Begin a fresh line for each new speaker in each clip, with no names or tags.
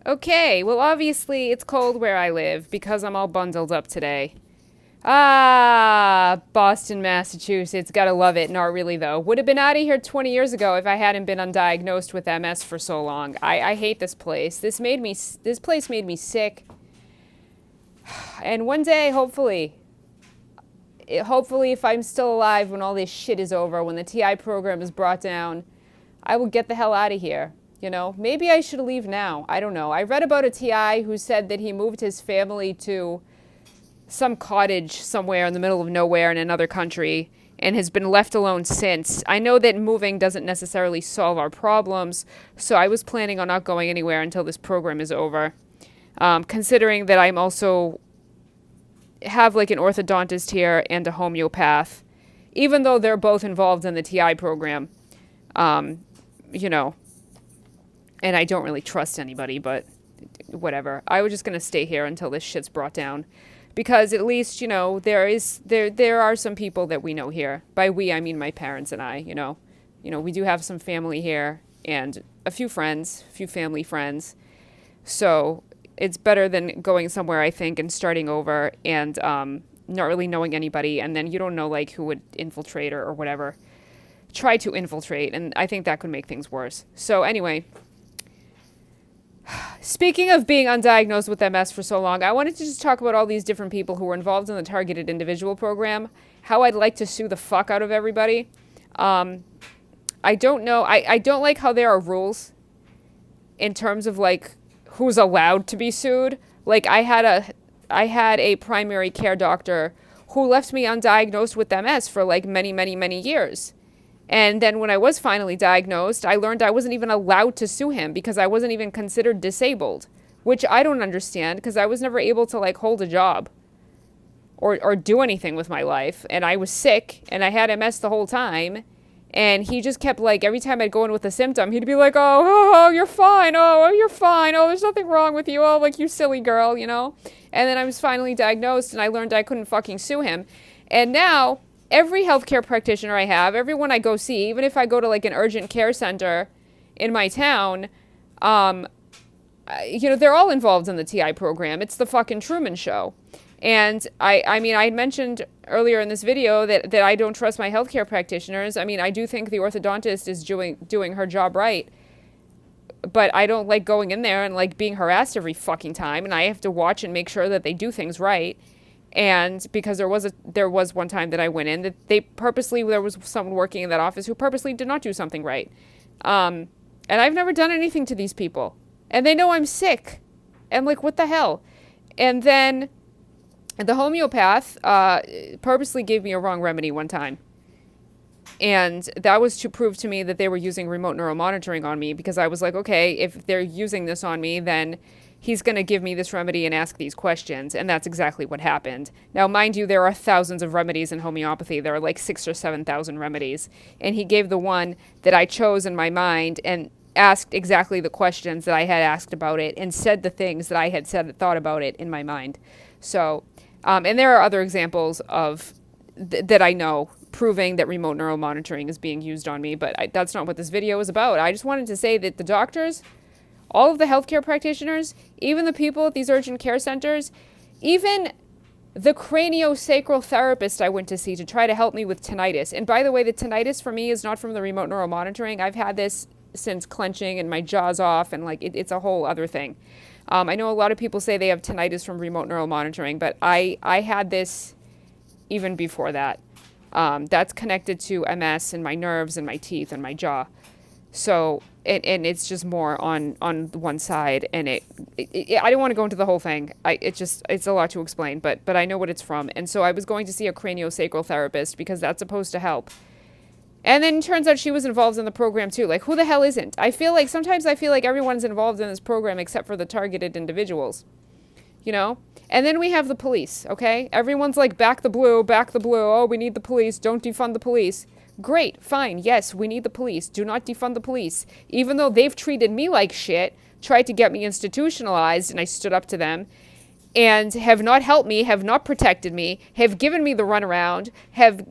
Okay, well, obviously it's cold where I live because I'm all bundled up today. Ah, Boston, Massachusetts. Gotta love it. Not really, though. Would have been out of here 20 years ago if I hadn't been undiagnosed with MS for so long. I hate this place. This place made me sick. And one day, hopefully, if I'm still alive when all this shit is over, when the TI program is brought down, I will get the hell out of here. You know, maybe I should leave now. I don't know. I read about a TI who said that he moved his family to some cottage somewhere in the middle of nowhere in another country and has been left alone since. I know that moving doesn't necessarily solve our problems, so I was planning on not going anywhere until this program is over. Considering that I'm also have like an orthodontist here and a homeopath, even though they're both involved in the TI program, you know, and I don't really trust anybody, but whatever. I was just going to stay here until this shit's brought down. Because at least, you know, there are some people that we know here. By we, I mean my parents and I, you know. You know, we do have some family here and a few friends, a few family friends. So it's better than going somewhere, I think, and starting over and not really knowing anybody. And then you don't know, like, who would infiltrate or whatever. Try to infiltrate. And I think that could make things worse. So anyway, speaking of being undiagnosed with MS for so long, I wanted to just talk about all these different people who were involved in the targeted individual program, how I'd like to sue the fuck out of everybody. I don't know. I don't like how there are rules in terms of, like, who's allowed to be sued. Like, I had a primary care doctor who left me undiagnosed with MS for, like, many, many, many years. And then when I was finally diagnosed, I learned I wasn't even allowed to sue him because I wasn't even considered disabled, which I don't understand because I was never able to, like, hold a job or do anything with my life. And I was sick and I had MS the whole time. And he just kept, like, every time I'd go in with a symptom, he'd be like, oh, you're fine. Oh, you're fine. Oh, there's nothing wrong with you. Oh, like, you silly girl, you know? And then I was finally diagnosed and I learned I couldn't fucking sue him. And now every healthcare practitioner I have, everyone I go see, even if I go to, like, an urgent care center in my town, you know, they're all involved in the TI program. It's the fucking Truman Show. And I mean, I mentioned earlier in this video that I don't trust my healthcare practitioners. I mean, I do think the orthodontist is doing her job right. But I don't like going in there and, like, being harassed every fucking time. And I have to watch and make sure that they do things right. And because there was one time that I went in that there was someone working in that office who purposely did not do something right. And I've never done anything to these people. And they know I'm sick. And, like, what the hell? And then the homeopath purposely gave me a wrong remedy one time. And that was to prove to me that they were using remote neuromonitoring on me, because I was like, okay, if they're using this on me, then he's going to give me this remedy and ask these questions. And that's exactly what happened. Now, mind you, there are thousands of remedies in homeopathy. There are like 6,000 or 7,000 remedies. And he gave the one that I chose in my mind and asked exactly the questions that I had asked about it and said the things that I had thought about it in my mind. So, and there are other examples of that I know proving that remote neural monitoring is being used on me, but that's not what this video is about. I just wanted to say that the doctors, all of the healthcare practitioners, even the people at these urgent care centers, even the craniosacral therapist I went to see to try to help me with tinnitus. And by the way, the tinnitus for me is not from the remote neural monitoring. I've had this since clenching and my jaw's off, and, like, it's a whole other thing. I know a lot of people say they have tinnitus from remote neural monitoring, but I had this even before that. That's connected to MS and my nerves and my teeth and my jaw. So, and it's just more on one side, and I don't want to go into the whole thing. It's a lot to explain, but I know what it's from. And so I was going to see a craniosacral therapist because that's supposed to help. And then it turns out she was involved in the program too. Like, who the hell isn't? Sometimes I feel like everyone's involved in this program except for the targeted individuals, you know? And then we have the police, okay? Everyone's like, back the blue. Oh, we need the police. Don't defund the police. Great, fine. Yes, we need the police. Do not defund the police. Even though they've treated me like shit, tried to get me institutionalized, and I stood up to them. and have not helped me, have not protected me, have given me the runaround, have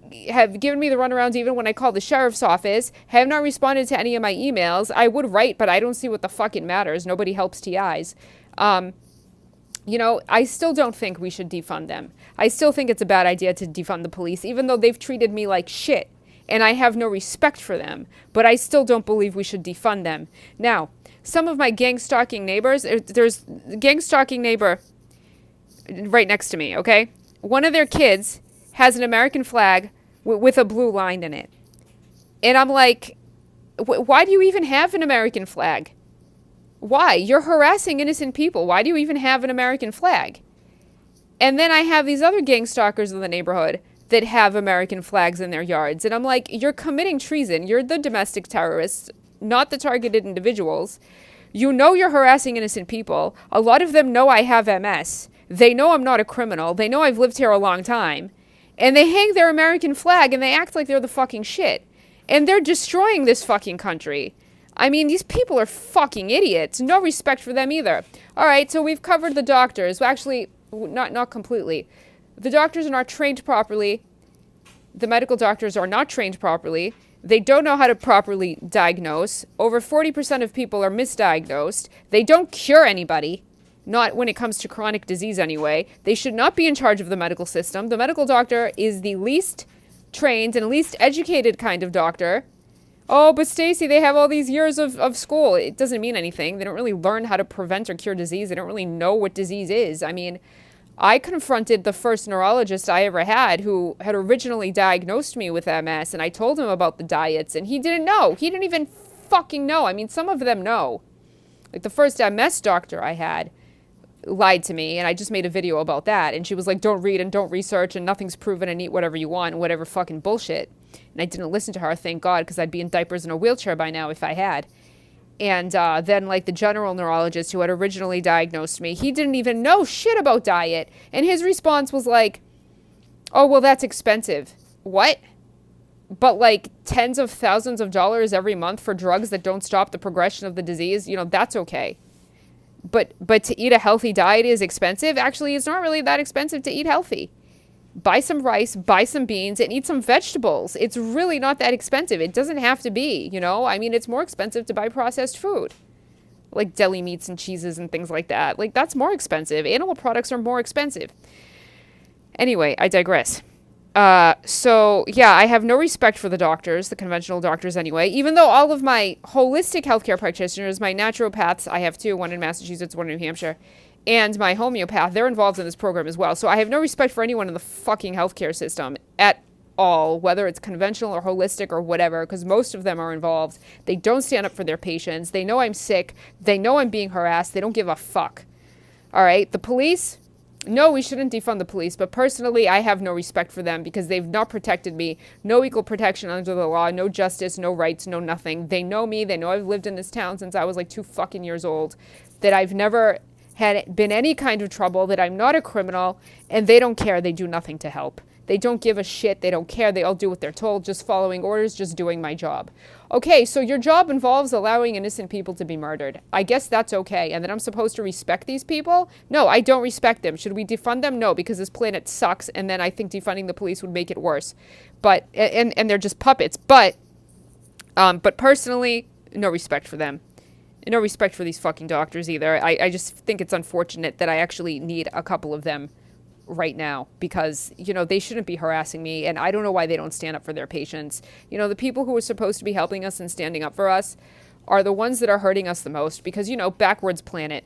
given me the runaround even when I called the sheriff's office, have not responded to any of my emails. I would write, but I don't see what the fuck it matters. Nobody helps TIs. You know, I still don't think we should defund them. I still think it's a bad idea to defund the police, even though they've treated me like shit, and I have no respect for them. But I still don't believe we should defund them. Now, some of my gang-stalking neighbors, there's a gang-stalking neighbor right next to me, okay? One of their kids has an American flag with a blue line in it. And I'm like, why do you even have an American flag? Why? You're harassing innocent people. Why do you even have an American flag? And then I have these other gang stalkers in the neighborhood that have American flags in their yards. And I'm like, you're committing treason. You're the domestic terrorists, not the targeted individuals. You know you're harassing innocent people. A lot of them know I have MS. They know I'm not a criminal. They know I've lived here a long time. And they hang their American flag and they act like they're the fucking shit. And they're destroying this fucking country. I mean, these people are fucking idiots. No respect for them either. All right, so we've covered the doctors. Well, actually, not completely. The doctors are not trained properly. The medical doctors are not trained properly. They don't know how to properly diagnose. Over 40% of people are misdiagnosed. They don't cure anybody. Not when it comes to chronic disease anyway. They should not be in charge of the medical system. The medical doctor is the least trained and least educated kind of doctor. Oh, but Stacy, they have all these years of school. It doesn't mean anything. They don't really learn how to prevent or cure disease. They don't really know what disease is. I mean, I confronted the first neurologist I ever had who had originally diagnosed me with MS, and I told him about the diets, and he didn't know. He didn't even fucking know. I mean, some of them know. Like the first MS doctor I had lied to me, and I just made a video about that, and she was like, don't read and don't research, and nothing's proven, and eat whatever you want, and whatever fucking bullshit. And I didn't listen to her, thank God, because I'd be in diapers in a wheelchair by now if I had. And then, like, the general neurologist who had originally diagnosed me, he didn't even know shit about diet, and his response was like, oh, well, that's expensive. What? But, like, tens of thousands of dollars every month for drugs that don't stop the progression of the disease, you know, that's okay. But to eat a healthy diet is expensive? Actually, it's not really that expensive to eat healthy. Buy some rice, buy some beans, and eat some vegetables. It's really not that expensive. It doesn't have to be, you know? I mean, it's more expensive to buy processed food. Like deli meats and cheeses and things like that. Like, that's more expensive. Animal products are more expensive. Anyway, I digress. So, yeah, I have no respect for the doctors, the conventional doctors anyway, even though all of my holistic healthcare practitioners, my naturopaths, I have two, one in Massachusetts, one in New Hampshire, and my homeopath, they're involved in this program as well. So I have no respect for anyone in the fucking healthcare system at all, whether it's conventional or holistic or whatever, because most of them are involved. They don't stand up for their patients. They know I'm sick. They know I'm being harassed. They don't give a fuck. All right, the police... No, we shouldn't defund the police, but personally, I have no respect for them because they've not protected me. No equal protection under the law, no justice, no rights, no nothing. They know me. They know I've lived in this town since I was like 2 fucking years old, that I've never had been any kind of trouble, that I'm not a criminal, and they don't care. They do nothing to help. They don't give a shit. They don't care. They all do what they're told, just following orders, just doing my job. Okay, so your job involves allowing innocent people to be murdered. I guess that's okay. And then I'm supposed to respect these people? No, I don't respect them. Should we defund them? No, because this planet sucks, and then I think defunding the police would make it worse. But, and they're just puppets. But personally, no respect for them. No respect for these fucking doctors either. I just think it's unfortunate that I actually need a couple of them right now because, you know, they shouldn't be harassing me, and I don't know why they don't stand up for their patients. You know, the people who are supposed to be helping us and standing up for us are the ones that are hurting us the most because, you know, backwards planet.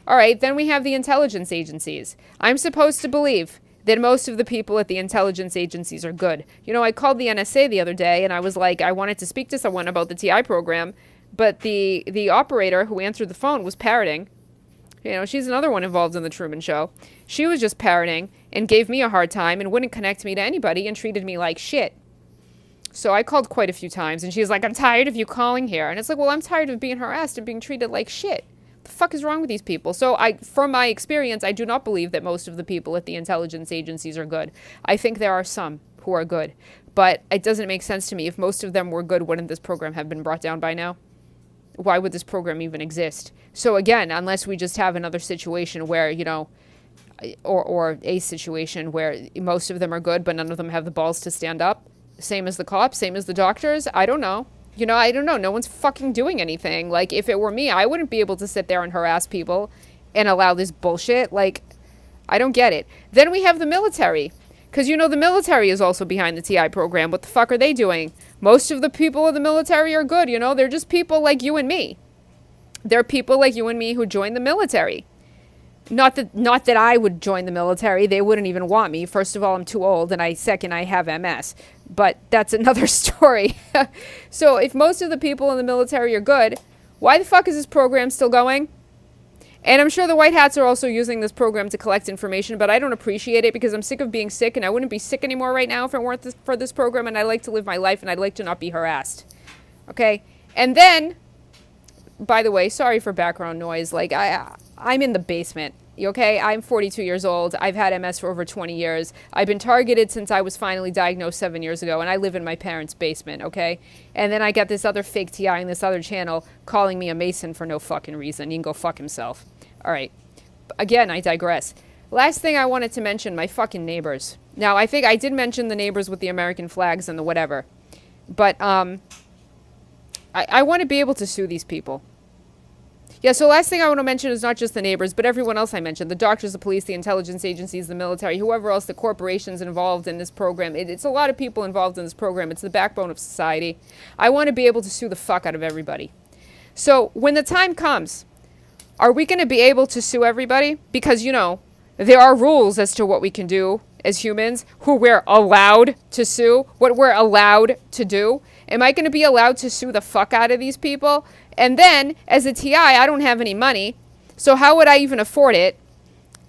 All right, then we have the intelligence agencies. I'm supposed to believe that most of the people at the intelligence agencies are good. You know, I called the NSA the other day, and I was like, I wanted to speak to someone about the TI program, but the operator who answered the phone was parroting. You know, she's another one involved in the Truman Show. She was just parroting and gave me a hard time and wouldn't connect me to anybody and treated me like shit. So I called quite a few times, and she's like, I'm tired of you calling here. And it's like, well, I'm tired of being harassed and being treated like shit. What the fuck is wrong with these people? So from my experience, I do not believe that most of the people at the intelligence agencies are good. I think there are some who are good. But it doesn't make sense to me. If most of them were good, wouldn't this program have been brought down by now? Why would this program even exist? So again, unless we just have another situation where, you know, or a situation where most of them are good, but none of them have the balls to stand up. Same as the cops, same as the doctors. I don't know. I don't know. No one's fucking doing anything. Like, if it were me, I wouldn't be able to sit there and harass people and allow this bullshit. Like, I don't get it. Then we have the military. Because, the military is also behind the TI program. What the fuck are they doing? Most of the people in the military are good, They're just people like you and me. They're people like you and me who joined the military. Not that I would join the military. They wouldn't even want me. First of all, I'm too old, and second, I have MS. But that's another story. So if most of the people in the military are good, why the fuck is this program still going? And I'm sure the white hats are also using this program to collect information, but I don't appreciate it because I'm sick of being sick, and I wouldn't be sick anymore right now if it weren't for this program, and I'd like to live my life, and I'd like to not be harassed. Okay? And then, by the way, sorry for background noise. Like, I'm in the basement. Okay? I'm 42 years old. I've had MS for over 20 years. I've been targeted since I was finally diagnosed 7 years ago, and I live in my parents' basement, okay? And then I got this other fake TI on this other channel calling me a Mason for no fucking reason. He can go fuck himself. All right. Again, I digress. Last thing I wanted to mention, my fucking neighbors. Now, I think I did mention the neighbors with the American flags and the whatever. But I want to be able to sue these people. Yeah, so last thing I want to mention is not just the neighbors, but everyone else I mentioned. The doctors, the police, the intelligence agencies, the military, whoever else, the corporations involved in this program. It's a lot of people involved in this program. It's the backbone of society. I want to be able to sue the fuck out of everybody. So when the time comes, are we going to be able to sue everybody? Because, there are rules as to what we can do as humans, who we're allowed to sue, what we're allowed to do. Am I going to be allowed to sue the fuck out of these people? And then, as a TI, I don't have any money, so how would I even afford it?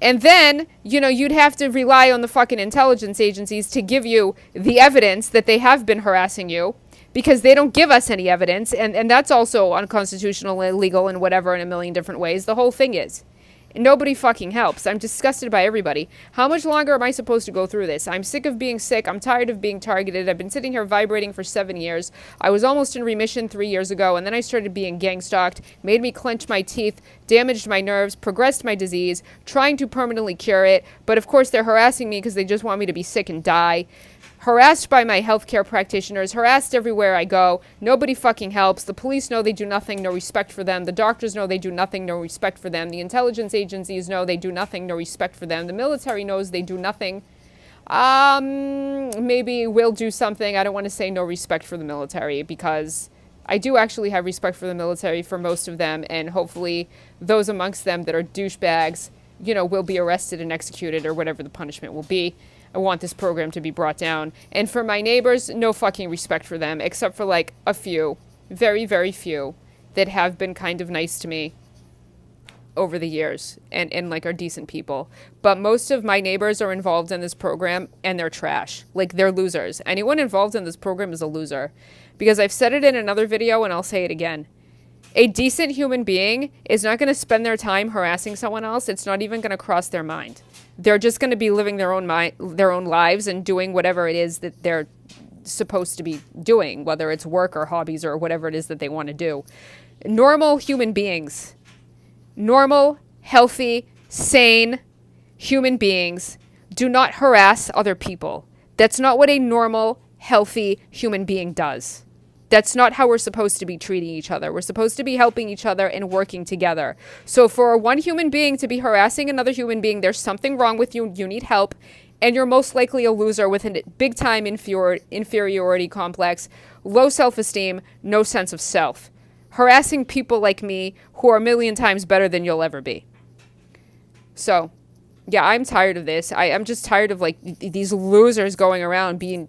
And then, you'd have to rely on the fucking intelligence agencies to give you the evidence that they have been harassing you, because they don't give us any evidence, and that's also unconstitutional, illegal, and whatever in a million different ways. The whole thing is. Nobody fucking helps. I'm disgusted by everybody. How much longer am I supposed to go through this? I'm sick of being sick. I'm tired of being targeted. I've been sitting here vibrating for 7 years. I was almost in remission 3 years ago, and then I started being gang-stalked, made me clench my teeth, damaged my nerves, progressed my disease, trying to permanently cure it. But of course, they're harassing me because they just want me to be sick and die. Harassed by my healthcare practitioners, harassed everywhere I go. Nobody fucking helps. The police know they do nothing, no respect for them. The doctors know they do nothing, no respect for them. The intelligence agencies know they do nothing, no respect for them. The military knows they do nothing. Maybe we'll do something. I don't want to say no respect for the military, because I do actually have respect for the military, for most of them, and hopefully those amongst them that are douchebags, will be arrested and executed, or whatever the punishment will be. I want this program to be brought down. And for my neighbors, no fucking respect for them, except for like a few, very, very few, that have been kind of nice to me over the years and like are decent people. But most of my neighbors are involved in this program, and they're trash. Like, they're losers. Anyone involved in this program is a loser. Because I've said it in another video, and I'll say it again. A decent human being is not going to spend their time harassing someone else. It's not even going to cross their mind. They're just going to be living their own lives and doing whatever it is that they're supposed to be doing, whether it's work or hobbies or whatever it is that they want to do. Normal human beings, normal, healthy, sane human beings do not harass other people. That's not what a normal, healthy human being does. That's not how we're supposed to be treating each other. We're supposed to be helping each other and working together. So for one human being to be harassing another human being, there's something wrong with you. You need help. And you're most likely a loser with a big-time inferiority complex, low self-esteem, no sense of self. Harassing people like me who are a million times better than you'll ever be. So, yeah, I'm tired of this. I'm just tired of, like, these losers going around being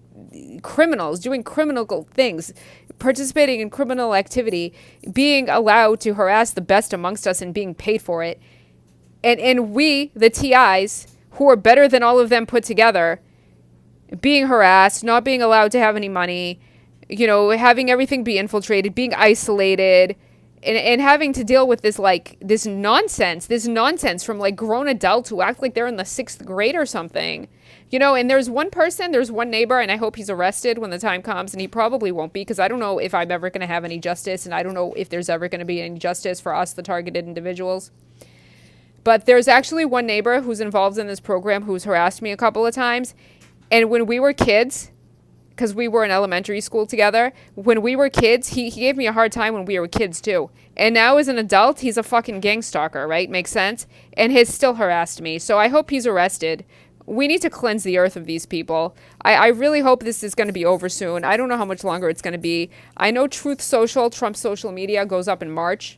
criminals, doing criminal things, participating in criminal activity, being allowed to harass the best amongst us and being paid for it. And we, the TIs, who are better than all of them put together, being harassed, not being allowed to have any money, having everything be infiltrated, being isolated, and having to deal with this nonsense from like grown adults who act like they're in the 6th grade or something. And there's one neighbor, and I hope he's arrested when the time comes, and he probably won't be, because I don't know if I'm ever going to have any justice, and I don't know if there's ever going to be any justice for us, the targeted individuals. But there's actually one neighbor who's involved in this program who's harassed me a couple of times. And when we were kids, because we were in elementary school together, when we were kids, he gave me a hard time when we were kids too. And now as an adult, he's a fucking gangstalker, right? Makes sense? And has still harassed me. So I hope he's arrested. We need to cleanse the earth of these people. I really hope this is going to be over soon. I don't know how much longer it's going to be. I know Truth Social, Trump's social media, goes up in March.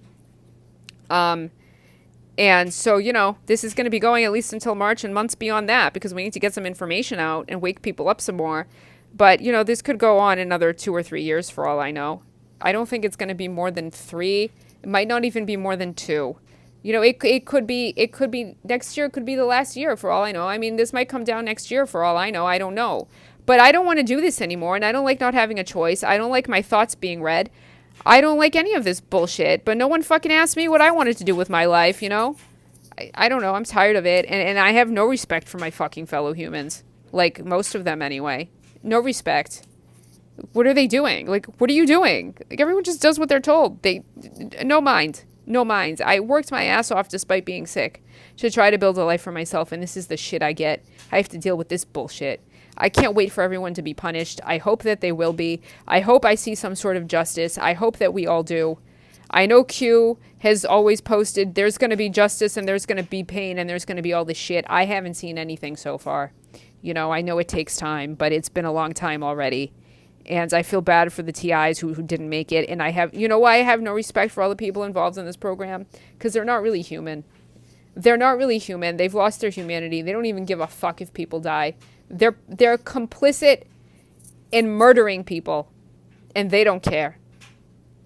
And so, you know, this is going to be going at least until March and months beyond that, because we need to get some information out and wake people up some more. But, you know, this could go on another 2 or 3 years for all I know. I don't think it's going to be more than 3. It might not even be more than 2. You know, it could be next year could be the last year for all I know. I mean, this might come down next year for all I know. I don't know. But I don't want to do this anymore, and I don't like not having a choice. I don't like my thoughts being read. I don't like any of this bullshit, but no one fucking asked me what I wanted to do with my life, you know? I don't know. I'm tired of it, and I have no respect for my fucking fellow humans. Like, most of them anyway. No respect. What are they doing? Like, what are you doing? Like, everyone just does what they're told. No mind. No minds. I worked my ass off despite being sick to try to build a life for myself, and this is the shit I get. I have to deal with this bullshit. I can't wait for everyone to be punished. I hope that they will be. I hope I see some sort of justice. I hope that we all do. I know Q has always posted there's going to be justice and there's going to be pain and there's going to be all this shit. I haven't seen anything so far. You know, I know it takes time, but it's been a long time already. And I feel bad for the TIs who didn't make it. And I have, you know why I have no respect for all the people involved in this program? Because they're not really human. They're not really human. They've lost their humanity. They don't even give a fuck if people die. They're complicit in murdering people. And they don't care.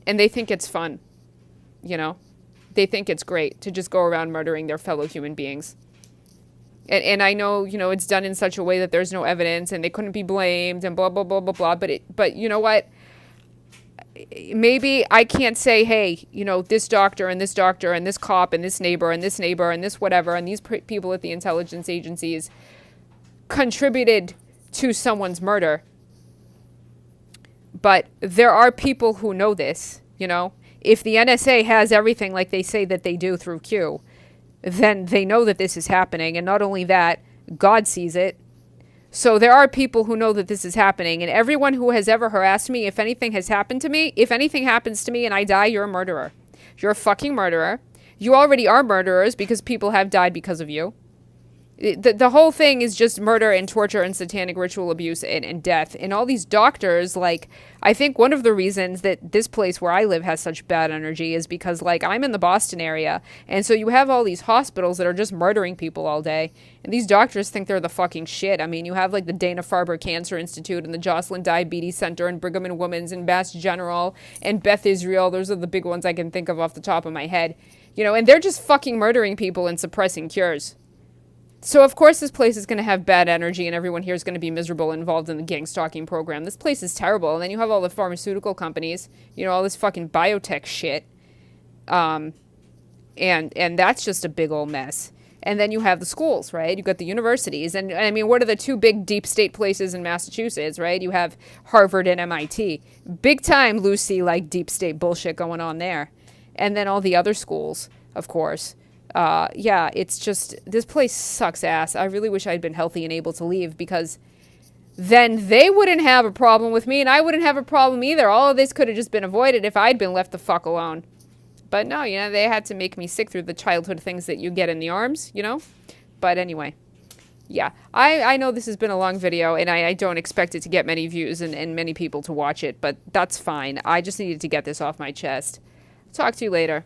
And they think it's fun. You know? They think it's great to just go around murdering their fellow human beings. And I know, you know, it's done in such a way that there's no evidence and they couldn't be blamed and blah, blah, blah, blah, blah. But you know what? Maybe I can't say, hey, you know, this doctor and this cop and this neighbor and this whatever and these people at the intelligence agencies contributed to someone's murder. But there are people who know this, you know. If the NSA has everything like they say that they do through Q, then they know that this is happening. And not only that, God sees it. So there are people who know that this is happening. And everyone who has ever harassed me, if anything has happened to me, if anything happens to me and I die, you're a murderer. You're a fucking murderer. You already are murderers because people have died because of you. The whole thing is just murder and torture and satanic ritual abuse and death. And all these doctors, like, I think one of the reasons that this place where I live has such bad energy is because, like, I'm in the Boston area. And so you have all these hospitals that are just murdering people all day. And these doctors think they're the fucking shit. I mean, you have, like, the Dana-Farber Cancer Institute and the Joslin Diabetes Center and Brigham and Women's and Mass General and Beth Israel. Those are the big ones I can think of off the top of my head. You know, and they're just fucking murdering people and suppressing cures. So, of course, this place is going to have bad energy and everyone here is going to be miserable involved in the gang stalking program. This place is terrible. And then you have all the pharmaceutical companies, you know, all this fucking biotech shit. And that's just a big old mess. And then you have the schools, right? You've got the universities. And I mean, what are the two big deep state places in Massachusetts, right? You have Harvard and MIT. Big time, Lucy, like deep state bullshit going on there. And then all the other schools, of course. Yeah, it's just, this place sucks ass. I really wish I'd been healthy and able to leave because then they wouldn't have a problem with me and I wouldn't have a problem either. All of this could have just been avoided if I'd been left the fuck alone. But no, you know, they had to make me sick through the childhood things that you get in the arms, you know? But anyway, yeah, I know this has been a long video and I don't expect it to get many views and many people to watch it, but that's fine. I just needed to get this off my chest. Talk to you later.